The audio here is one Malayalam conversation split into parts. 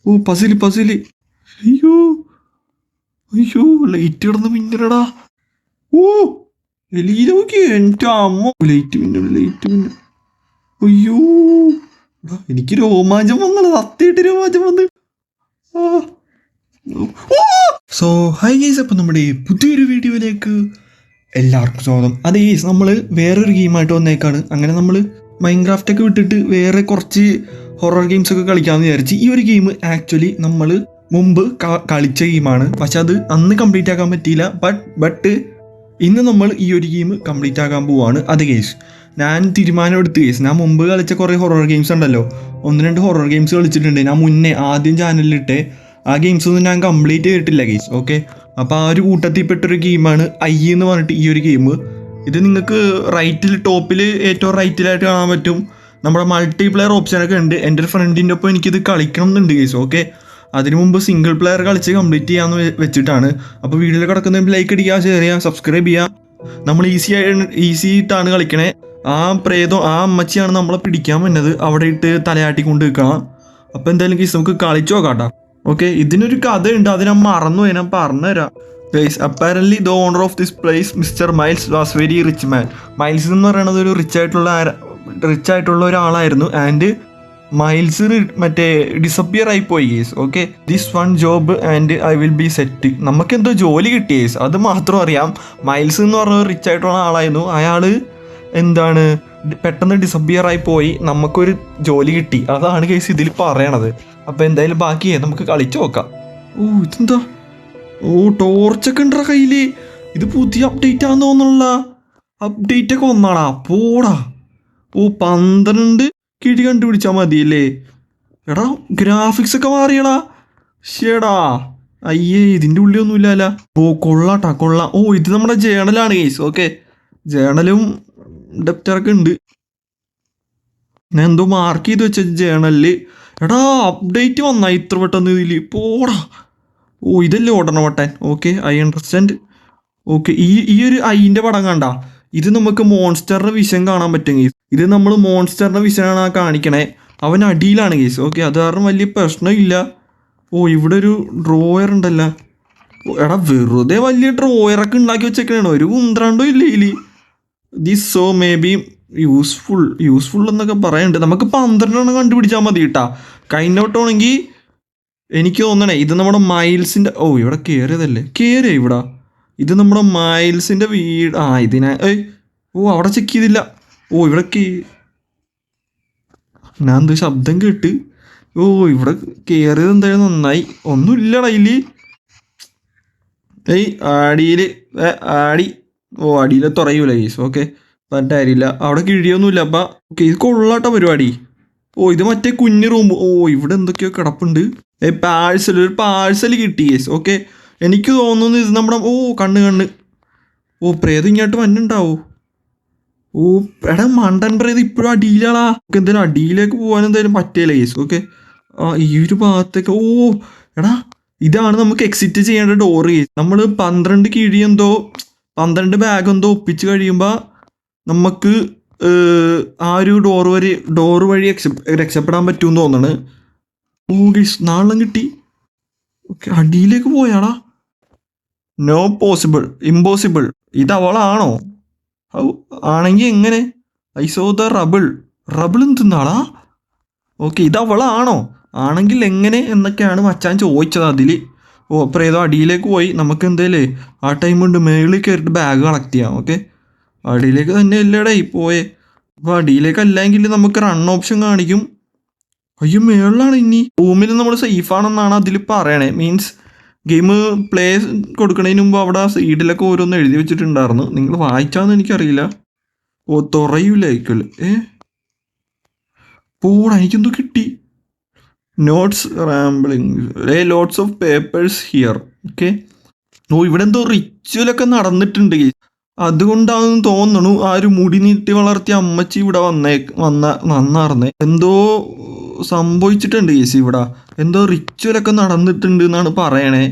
ഓ പസില് പസില്. അയ്യോ അയ്യോ, ലൈറ്റ് കിടന്ന് മിന്നലടാ. ഓ എലി നോക്കി എൻ്റെ അമ്മ, ലൈറ്റ് മിന്നൽ ലൈറ്റ് മിന്നൽ. അയ്യോ എടാ, എനിക്ക് രോമാഞ്ചം വന്നത്, സത്യമായിട്ട് രോമാഞ്ചം വന്ന്. സോ ഹായ് ഗൈസ്, അപ്പം നമ്മുടെ പുതിയൊരു വീഡിയോയിലേക്ക് എല്ലാവർക്കും സ്വാഗതം. അതെ ഗൈസ്, നമ്മൾ വേറൊരു ഗെയിമായിട്ട് വന്നേക്കാണ്. അങ്ങനെ നമ്മൾ മൈൻക്രാഫ്റ്റൊക്കെ വിട്ടിട്ട് വേറെ കുറച്ച് ഹൊറർ ഗെയിംസൊക്കെ കളിക്കാമെന്ന് വിചാരിച്ച്. ഈ ഒരു ഗെയിം ആക്ച്വലി നമ്മൾ മുമ്പ് കളിച്ച ഗെയിമാണ്, പക്ഷെ അത് അന്ന് കംപ്ലീറ്റ് ആക്കാൻ പറ്റിയില്ല. ബട്ട് ഇന്ന് നമ്മൾ ഈ ഒരു ഗെയിം കംപ്ലീറ്റ് ആക്കാൻ പോവാണ്. അതെ ഗൈസ്, ഞാൻ തീരുമാനമെടുത്ത് ഗൈസ്. ഞാൻ മുമ്പ് കളിച്ച കുറേ ഹൊറർ ഗെയിംസ് ഉണ്ടല്ലോ, 1-2 ഹൊറർ ഗെയിംസ് കളിച്ചിട്ടുണ്ട് ഞാൻ മുന്നേ ആദ്യം ചാനലിലിട്ട്. ആ ഗെയിംസ് ഒന്നും ഞാൻ കംപ്ലീറ്റ് ചെയ്തിട്ടില്ല ഗെയിംസ്. ഓക്കെ, അപ്പോൾ ആ ഒരു കൂട്ടത്തിൽപ്പെട്ടൊരു ഗെയിമാണ് ഐ എന്ന് പറഞ്ഞിട്ട് ഈ ഒരു ഗെയിം. ഇത് നിങ്ങൾക്ക് റൈറ്റിൽ ടോപ്പിൽ ഏറ്റവും റൈറ്റിലായിട്ട് കാണാൻ പറ്റും. നമ്മുടെ മൾട്ടിപ്ലെയർ ഓപ്ഷനൊക്കെ ഉണ്ട്. എൻ്റെ ഒരു ഫ്രണ്ടിൻ്റെ ഒപ്പം എനിക്കിത് കളിക്കണം എന്നുണ്ട് ഗെയിംസ്. ഓക്കെ, അതിനു മുമ്പ് സിംഗിൾ പ്ലെയർ കളിച്ച് കംപ്ലീറ്റ് ചെയ്യാമെന്ന് വെച്ചിട്ടാണ്. അപ്പോൾ വീഡിയോയിൽ കിടക്കുന്ന ലൈക്ക് അടിക്കുക, ഷെയർ ചെയ്യുക, സബ്സ്ക്രൈബ് ചെയ്യുക. നമ്മൾ ഈസി ആയിട്ടാണ് കളിക്കണേ. ആ പ്രേതം, ആ അമ്മച്ചിയാണ് നമ്മളെ പിടിക്കാൻ വന്നത്. അവിടെ ഇട്ട് തലയാട്ടി കൊണ്ട് നിൽക്കണം. അപ്പോൾ എന്തായാലും ഗെയ്സ് നമുക്ക് കളിച്ചു നോക്കാട്ടോ. ഓക്കെ, ഇതിനൊരു കഥയുണ്ട്, അത് ഞാൻ മറന്നു, ഞാൻ പറഞ്ഞുതരാം guys. Apparently the owner of this place mister Miles was very rich man. Miles എന്ന് പറയുന്നത് ഒരു റിച്ച് ആയിട്ടുള്ള ഒരാളായിരുന്നു. ആൻഡ് മൈൽസ് മറ്റേ ഡിസപ്പിയർ ആയിപ്പോയി guys. Okay, this one job and I will be set. നമുക്കെന്തോ ജോലി കിട്ടി ഗേസ്, അത് മാത്രം അറിയാം. മൈൽസ് എന്ന് പറഞ്ഞ റിച്ച് ആയിട്ടുള്ള ആളായിരുന്നു. അയാൾ എന്താണ് പെട്ടെന്ന് ഡിസപ്പിയർ ആയി പോയി, നമുക്കൊരു ജോലി കിട്ടി. അതാണ് കേസ് ഇതിൽ പറയണത്. അപ്പോൾ എന്തായാലും ബാക്കിയേ നമുക്ക് കളിച്ചു നോക്കാം. ഓ ഇതെന്താ, ഓ ടോർച്ചൊക്കെ ഉണ്ടോ കയ്യിൽ. ഇത് പുതിയ അപ്ഡേറ്റ് ആണെന്ന് തോന്നുന്നുള്ള. അപ്ഡേറ്റ് ഒക്കെ വന്നാടാ പോടാ. ഓ 12 കിഴി കണ്ടുപിടിച്ചാൽ മതിയല്ലേ. എടാ ഗ്രാഫിക്സ് ഒക്കെ മാറിയടാ. ശേടാ അയ്യേ, ഇതിൻ്റെ ഉള്ളിലൊന്നുമില്ല. ഓ കൊള്ളാട്ടാ കൊള്ളാം. ഓ ഇത് നമ്മുടെ ജേണലാണ് കേസ്. ഓക്കെ, ജേണലും ഡെപ്റ്ററൊക്കെ ഉണ്ട്. ഞാൻ എന്തോ മാർക്ക് ചെയ്ത് വെച്ച ജേണലിൽ. എടാ അപ്ഡേറ്റ് വന്നാ ഇത്ര പെട്ടെന്ന് ഇതിൽ പോടാ. ഓ ഇതല്ലേ ഓടണ button. Okay, I understand. Okay, ഈ ഒരു ഐൻ്റെ പടം കണ്ട, ഇത് നമുക്ക് മോൺസ്റ്ററിൻ്റെ വിഷൻ കാണാൻ പറ്റും ഗീസ്. ഇത് നമ്മൾ മോൺസ്റ്ററിൻ്റെ വിഷനാണ് ആ കാണിക്കണേ. അവൻ അടിയിലാണ് ഗീസ്. ഓക്കെ, അത് കാരണം വലിയ പ്രശ്നമില്ല. ഓ ഇവിടെ ഒരു ഡ്രോയർ ഉണ്ടല്ലോ. എടാ വെറുതെ വലിയ ഡ്രോയറൊക്കെ ഉണ്ടാക്കി വെച്ചേക്കണോ, ഒരു കുന്ത്രണ്ടോ ഇല്ല ഇതിൽ. This so may be useful എന്നൊക്കെ പറയുന്നുണ്ട്. നമുക്ക് 12 കണ്ടുപിടിച്ചാൽ മതി കേട്ടാ. കൈൻഡ് ഔട്ട് ആണെങ്കിൽ എനിക്ക് തോന്നണേ ഇത് നമ്മുടെ മൈൽസിൻ്റെ. ഓ ഇവിടെ കയറിയതല്ലേ, കയറിയ ഇവിടെ. ഇത് നമ്മുടെ മൈൽസിൻ്റെ വീട്. ആ ഇതിനെ ഓ അവിടെ ചെക്ക് ചെയ്തില്ല. ഓ ഇവിടെ ഞാൻ എന്ത് ശബ്ദം കേട്ട്. ഓ ഇവിടെ കയറിയത് എന്തായാലും നന്നായി. ഒന്നുമില്ലടാ ഇതിൽ. അടിയിൽ ആടി. ഓ അടിയിൽ തുറയൂല കേസ്. ഓക്കെ, പറ്റാരില്ല. അവിടെ കിഴിയൊന്നുമില്ല. അപ്പം ഓക്കെ, ഇത് കൊള്ളാട്ട പരിപാടി. ഓ ഇത് മറ്റേ കുഞ്ഞ് റൂം. ഓ ഇവിടെ എന്തൊക്കെയോ കിടപ്പുണ്ട്. ഒരു പാഴ്സൽ കിട്ടി കേസ്. ഓക്കെ, എനിക്ക് തോന്നുന്നു ഇത് നമ്മുടെ. ഓ കണ്ണ്. ഓ പ്രേതം ഇങ്ങോട്ട് വന്നിണ്ടാവോ. ഓ എടാ മണ്ടൻ പ്രേതം ഇപ്പോഴും അടിയിലാളാ. നമുക്ക് എന്തായാലും അടിയിലേക്ക് പോകാൻ എന്തായാലും പറ്റില്ല കേസ്. ഓക്കെ, ആ ഈ ഒരു ഭാഗത്തേക്ക്. ഓ എടാ ഇതാണ് നമുക്ക് എക്സിറ്റ് ചെയ്യേണ്ട ഡോറ് കേസ്. നമ്മൾ 12 കിഴി എന്തോ 12 ബാഗ് എന്തോ ഒപ്പിച്ച് കഴിയുമ്പോൾ നമുക്ക് ആ ഒരു ഡോറ് വഴി രക്ഷപ്പെടാൻ പറ്റുമെന്ന് തോന്നണ്. ഓ ഗൈസ് നാളെ കിട്ടി. ഓക്കെ, അടിയിലേക്ക് പോയാടാ. No possible, impossible. ഇത് അവളാണോ? ആണെങ്കിൽ എങ്ങനെ? ഐ സോ ദ റബിൾ എന്തിന്നാളാ. ഓക്കെ, ഇത് അവളാണോ? ആണെങ്കിൽ എങ്ങനെ എന്നൊക്കെയാണ് മച്ചാൻ ചോദിച്ചത് അതിൽ. ഓ അപ്പോൾ ഏതോ അടിയിലേക്ക് പോയി. നമുക്ക് എന്തായാലും ആ ടൈം കൊണ്ട് മേളിൽ കയറിയിട്ട് ബാഗ് കളക്ട് ചെയ്യാം. ഓക്കെ, അടിയിലേക്ക് തന്നെ അല്ലേടാ ഈ പോയെ. അപ്പോൾ അടിയിലേക്ക് അല്ലെങ്കിൽ നമുക്ക് റൺ ഓപ്ഷൻ കാണിക്കും. അയ്യോ മേളിലാണ്. ഇനി റൂമിൽ നമ്മൾ സേഫാണെന്നാണ് അതിൽ പറയണേ. മീൻസ് ഗെയിം പ്ലേ കൊടുക്കുന്നതിന് മുമ്പ് അവിടെ സൈഡിലൊക്കെ ഓരോന്ന് എഴുതി വെച്ചിട്ടുണ്ടായിരുന്നു. നിങ്ങൾ വായിച്ചാന്ന് എനിക്കറിയില്ല. ഓ തുറയൂലായിക്കല്. പോടാ, എനിക്കെന്തോ കിട്ടി. Notes rambling lots of papers here. Okay, ഓ ഇവിടെ എന്തോ റിച്വലൊക്കെ നടന്നിട്ടുണ്ട്. അതുകൊണ്ടാണെന്ന് തോന്നണു ആ ഒരു മുടി നീട്ടി വളർത്തിയ അമ്മച്ചി ഇവിടെ വന്നാർന്നേ. എന്തോ സംഭവിച്ചിട്ടുണ്ട് കേസ്. ഇവിടെ എന്തോ റിച്വലൊക്കെ നടന്നിട്ടുണ്ട് എന്നാണ് പറയണേ.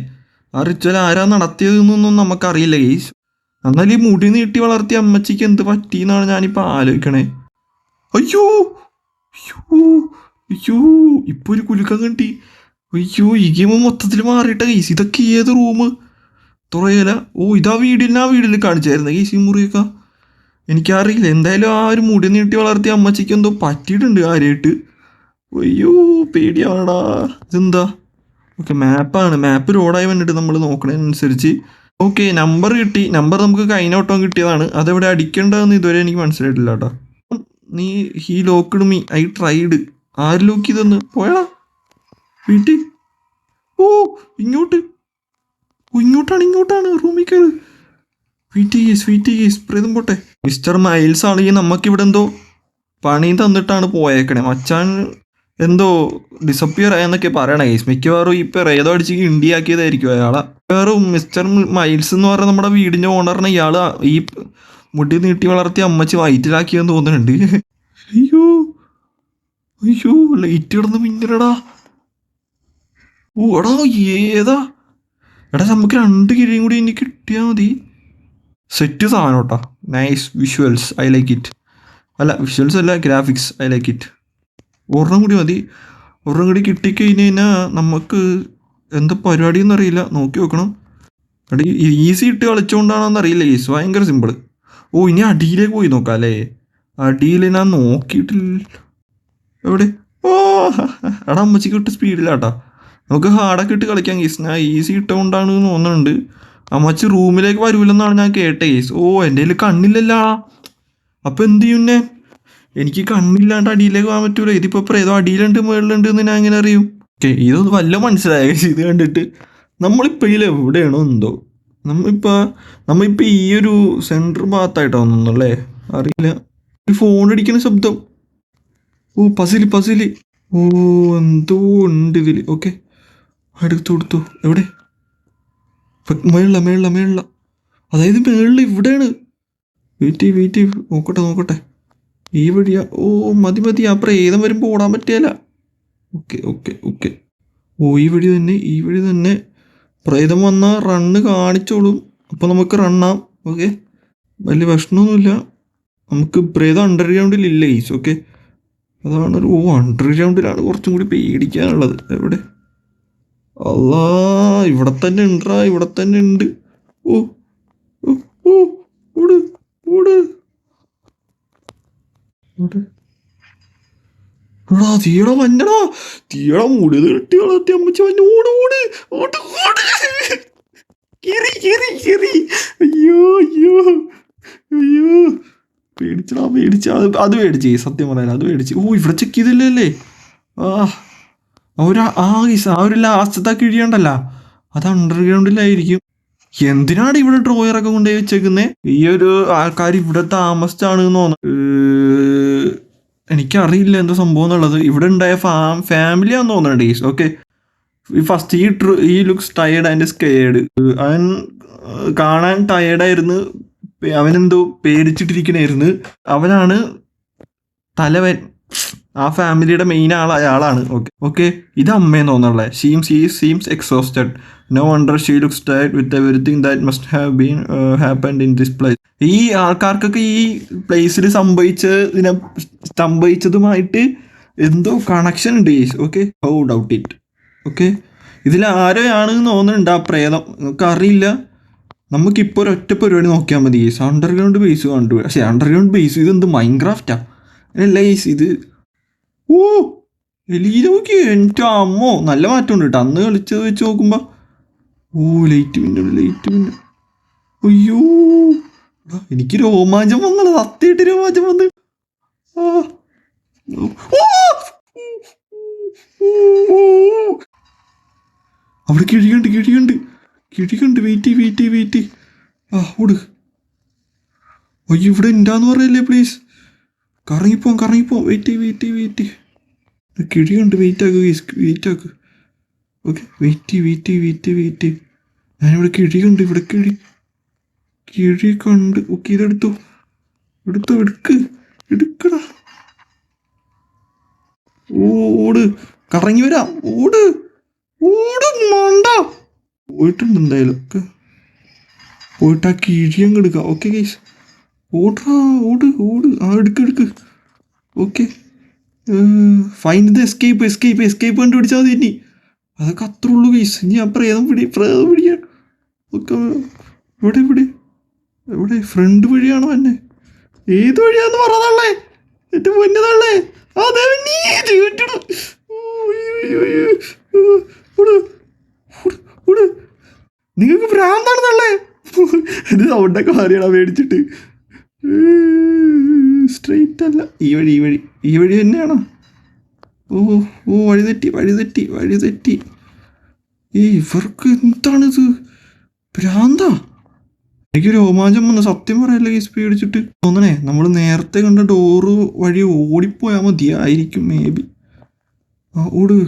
ആ റിച്വൽ ആരാ നടത്തിയതെന്നൊന്നും നമുക്കറിയില്ല കേസ്. എന്നാൽ ഈ മുടി നീട്ടി വളർത്തിയ അമ്മച്ചിക്ക് എന്ത് പറ്റിയെന്നാണ് ഞാനിപ്പോൾ ആലോചിക്കണേ. അയ്യോ അയ്യോ അയ്യോ, ഇപ്പോൾ ഒരു കുലുക്കം കിട്ടി. അയ്യോ ഈ ഗെയിം മൊത്തത്തിൽ മാറിയിട്ട ഗൈസ്. ഇതൊക്കെ ഏത് റൂം തുറയല? ഓ ഇതാ വീടിൽ കാണിച്ചായിരുന്നു ഗൈസ് ഈ മുറിയൊക്കെ. എനിക്കറിയില്ല, എന്തായാലും ആ ഒരു മുടി നീട്ടി വളർത്തിയ അമ്മച്ചിക്ക് എന്തോ പറ്റിയിട്ടുണ്ട് കാര്യമായിട്ട്. അയ്യോ പേടിയാടാ. ഇതെന്താ? ഓക്കെ മാപ്പാണ്. മാപ്പ് ലോഡായി വന്നിട്ട് നമ്മൾ നോക്കണതിനനുസരിച്ച്. ഓക്കെ നമ്പർ കിട്ടി. നമ്പർ നമുക്ക് കഴിഞ്ഞോട്ടം കിട്ടിയതാണ്. അതെവിടെ അടിക്കേണ്ടതെന്ന് ഇതുവരെ എനിക്ക് മനസ്സിലായിട്ടില്ല കേട്ടോ. നീ he locked me I tried. ആര് ലോക്ക് ചെയ്തെന്ന് പോയടാ വീട്ടിൽ. ഓ ഇങ്ങോട്ട്. ഓ ഇങ്ങോട്ടാണ് റൂമിൽ കയറ്. വെയിറ്റ് ചെയ്യ് പ്രേതം പോട്ടെ. മിസ്റ്റർ മൈൽസ് ആണെങ്കിൽ നമുക്കിവിടെ എന്തോ പണി തന്നിട്ടാണ് പോയേക്കണേ. മച്ചാൻ എന്തോ ഡിസപ്പിയർ ആയെന്നൊക്കെ പറയണേ ഗൈസ്. മിക്കവാറും ഈ പ്രേതം അടിച്ച് ഇണ്ടിയാക്കിയതായിരിക്കും അയാളെ. വേറും മിസ്റ്റർ മൈൽസ് എന്ന് പറഞ്ഞ നമ്മുടെ വീടിൻ്റെ ഓണറിനെ ഇയാള് ഈ മുടി നീട്ടി വളർത്തി അമ്മച്ച് വയറ്റിലാക്കിയെന്ന് തോന്നുന്നുണ്ട്. അയ്യോ അയ്യോ ലൈറ്റ് കിടന്ന് മിന്നലടാ. ഓ എടാ ഏതാ എടാ, നമുക്ക് 2 കിഴിയും കൂടി ഇനി കിട്ടിയാൽ മതി. സെറ്റ് സാധനം കേട്ടോ. Nice visuals, I like it. അല്ല വിഷ്വൽസ് അല്ല, ഗ്രാഫിക്സ്, ഐ ലൈക്ക് ഇറ്റ്. ഒരെണ്ണം കൂടി മതി. ഒരെണ്ണം കൂടി കിട്ടിക്കഴിഞ്ഞ് കഴിഞ്ഞാൽ നമുക്ക് എന്താ പരിപാടിയെന്ന് അറിയില്ല. നോക്കി നോക്കണം. എടാ ഈസി ഇട്ട് കളിച്ചുകൊണ്ടാണെന്ന് അറിയില്ല ഗൈസ്. ഭയങ്കര സിമ്പിൾ. ഓ ഇനി അടിയിലേക്ക് പോയി നോക്കാം അല്ലേ? അടിയിൽ ഞാൻ നോക്കിയിട്ടില്ല. എവിടെ? ഓ എടാ അമ്മച്ചിക്ക് ഇട്ട് സ്പീഡിലാട്ടാ. നമുക്ക് ഹാർഡൊക്കെ ഇട്ട് കളിക്കാം ഗൈസ്. ഞാൻ ഈസി ഇട്ടുകൊണ്ടാണ് തോന്നുന്നുണ്ട്. അമ്മച്ചി റൂമിലേക്ക് വരൂലെന്നാണ് ഞാൻ കേട്ടേ ഗൈസ്. ഓ എൻ്റെ കയ്യിൽ കണ്ണില്ലല്ലോ. അപ്പം എന്ത് ചെയ്യും ഞാൻ? എനിക്ക് കണ്ണില്ലാണ്ട് അടിയിലേക്ക് പോകാൻ പറ്റൂല. ഇതിപ്പോൾ പ്രേതം അടിയിലുണ്ട് മുകളിലുണ്ട് എന്ന് ഞാൻ എങ്ങനെ അറിയും? ഓക്കെ ഇതൊന്ന് വല്ല മനസ്സിലായ ഇത് കണ്ടിട്ട്. നമ്മളിപ്പോൾ ഇതിൽ എവിടെയാണോ എന്തോ. നമ്മളിപ്പോൾ ഈ ഒരു സെൻറ്റർ ഭാഗത്തായിട്ടാണ് തോന്നുന്നല്ലേ? അറിയില്ല. ഒരു ഫോൺ അടിക്കുന്ന ശബ്ദം. ഓ പസില്. ഓ എന്തോ ഉണ്ട് ഇതിൽ. ഓക്കെ എടുത്തു. എവിടെ? മേളില. അതായത് മേളിൽ ഇവിടെയാണ്. വെയിറ്റ് നോക്കട്ടെ. ഈ വഴിയാ? ഓ മതി. ആ പ്രേതം വരുമ്പോൾ ഓടാൻ പറ്റിയല്ല. ഓക്കെ. ഓ ഈ വഴി തന്നെ. പ്രേതം വന്നാൽ റണ്ണ് കാണിച്ചോളും. അപ്പോൾ നമുക്ക് റണ്ണാം. ഓക്കെ വലിയ പ്രശ്നമൊന്നുമില്ല. നമുക്ക് പ്രേതം അണ്ടർഗ്രൗണ്ടിലില്ല ഈസ്. ഓക്കെ അതാണ്. ഓ അണ്ടർഗ്രൗണ്ടിലാണ് കുറച്ചും കൂടി പേടിക്കാനുള്ളത്. എവിടെ? അല്ലാ ഇവിടെ തന്നെ ഉണ്ട്. ഓ ഓട് എടാ തീയുടെ മഞ്ഞടാ. തീയുടെ മുടി തട്ടി വളർത്തി അമ്മച്ചി മഞ്ഞ. ഓട് കേറി. അയ്യോ പേടിച്ചാ. അത് പേടിച്ച് സത്യം പറയാൻ അത് പേടിച്ച്. ഓ ഇവിടെ ചെക്ക് ചെയ്തില്ലല്ലേ? ആ ഒരു ലാസ്റ്റത്തെ കിഴിയുണ്ടല്ല, അത് അണ്ടർഗ്രൗണ്ടിലായിരിക്കും. എന്തിനാണ് ഇവിടെ ഡ്രോയറൊക്കെ കൊണ്ടുപോയി വെച്ചേക്കുന്നത്? ഈ ഒരു ആൾക്കാർ ഇവിടെ താമസിച്ചാണ് തോന്നുന്നു. എനിക്കറിയില്ല എന്താ സംഭവം എന്നുള്ളത്. ഇവിടെ ഉണ്ടായ ഫാമിലിയാന്ന് തോന്നുന്നുണ്ട് ഗൈസ്. ഓക്കെ ഫസ്റ്റ് ഈ ലുക്സ് ടയേർഡ് ആൻഡ് സ്കെയർഡ്. അവൻ കാണാൻ ടയേർഡായിരുന്നു. അവനെന്തോ പേടിച്ചിട്ടിരിക്കണായിരുന്നു. അവനാണ് തലവൻ. ആ ഫാമിലിയുടെ മെയിൻ അയാളാണ്. ഓക്കെ ഇത് അമ്മയെന്ന് തോന്നുന്നുള്ളേ. Seems exhausted. No wonder she looks tired with everything that must have been happened in this place. ഈ ആൾക്കാർക്കൊക്കെ ഈ പ്ലേസിൽ സംഭവിച്ചതുമായിട്ട് എന്തോ കണക്ഷൻ ഉണ്ട്. Okay how doubt it. Okay ഇതിൽ ആരെയാണെന്ന് തോന്നുന്നുണ്ട് ആ പ്രേതം. നമുക്കറിയില്ല. നമുക്കിപ്പോൾ ഒരൊറ്റ പരിപാടി നോക്കിയാൽ മതി. അണ്ടർഗ്രൗണ്ട് ബേസ് കണ്ടു. പക്ഷേ അണ്ടർഗ്രൗണ്ട് ബേസ് ഇതെന്ത് മൈൻക്രാഫ്റ്റാ അല്ല ഗൈസ് ഇത്? ഓ എലീന നോക്കി. എൻ്റെ അമ്മോ നല്ല മാറ്റമുണ്ട് കേട്ടോ അന്ന് കളിച്ചത് വെച്ച് നോക്കുമ്പോൾ. ഓ ലൈറ്റ് മിന്നും. അയ്യോ എനിക്ക് രോമാഞ്ചം വന്നത്. സത്യമായിട്ട് രോമാഞ്ചം വന്ന്. അവിടെ കിഴിയുണ്ട്. വെയിറ്റ്. ഓട്. അയ്യോ ഇവിടെ ഉണ്ടാന്ന് പറയല്ലേ പ്ലീസ്. കറങ്ങിപ്പോ. വെയിറ്റ്. കിഴിയുണ്ട്. വെയിറ്റ് ആക്ക്. Okay wait. ഞാനിവിടെ കിഴിയുണ്ട്. കിഴി കണ്ട്. ഓക്കെ ഇതെടുത്തോ. എടുക്കടാ. ഓട് കറങ്ങി വരാം. ഓട് മണ്ട. പോയിട്ടുണ്ട് എന്തായാലും. ഓക്കെ പോയിട്ട് ആ കിഴിയങ്ങ് എടുക്കാം. ഓക്കെ ഗൈസ് ഓട്. എടുക്ക്. ഓക്കെ ഫൈൻഡ് ദ എസ്കേപ്പ് കണ്ടുപിടിച്ചാൽ മതി. ഇനി അതൊക്കെ അത്ര ഉള്ളു ഗൈസ്. ഞാൻ പ്രേതം പിടിക്കാൻ ഒക്കെ എവിടെ ഫ്രണ്ട് വഴിയാണോ എന്നെ? ഏത് വഴിയാന്ന് പറഞ്ഞതള്ളേ എന്റെ പൊന്നതള്ളേ? അതെ നിങ്ങൾക്ക് ഭ്രാന്താണെന്നല്ലേ? എന്റെ സൗണ്ടൊക്കെ മാറിയാടാ പേടിച്ചിട്ട്. സ്ട്രെയിറ്റ് അല്ല, ഈ വഴി തന്നെയാണോ? വഴി തെറ്റി. ഇവർക്ക് എന്താണിത്? ഭ്രാന്താ? എനിക്ക് രോമാഞ്ചം വന്നു സത്യം പറയല്ലേ ഈ സ്പീഡ് അടിച്ചിട്ട്. തോന്നണേ നമ്മൾ നേരത്തെ കണ്ട ഡോറ് വഴി ഓടിപ്പോയാൽ മതിയായിരിക്കും മേ ബി. ഓട്.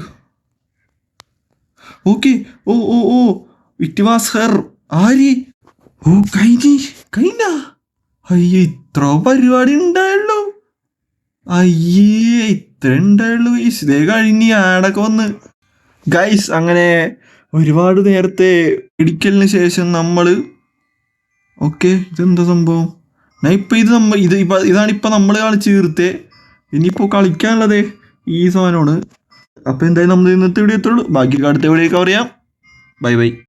Okay. Oh it was her. ആര്? കഴിഞ്ഞ. അയ്യേ ഇത്ര പരിപാടി ഉണ്ടായുള്ളൂ. ഇത്ര ഉണ്ടായുള്ളൂ ഗൈസ്. ഇതേ കഴിഞ്ഞ് ആടൊക്കെ വന്ന് ഗൈസ്. അങ്ങനെ ഒരുപാട് നേരത്തെ ഇടിക്കലിന് ശേഷം നമ്മൾ ഓക്കെ. ഇതെന്താ സംഭവം? ഞാൻ ഇപ്പം ഇതാണിപ്പോൾ നമ്മൾ കളിച്ച് തീർത്തേ. ഇനിയിപ്പോൾ കളിക്കാനുള്ളതേ ഈ സാധനമാണ്. അപ്പോൾ എന്തായാലും നമ്മൾ ഇന്നത്തെ വീഡിയോ എത്തുള്ളൂ. ബാക്കി അടുത്ത വീഡിയോ കവർ ചെയ്യാം. ബൈ.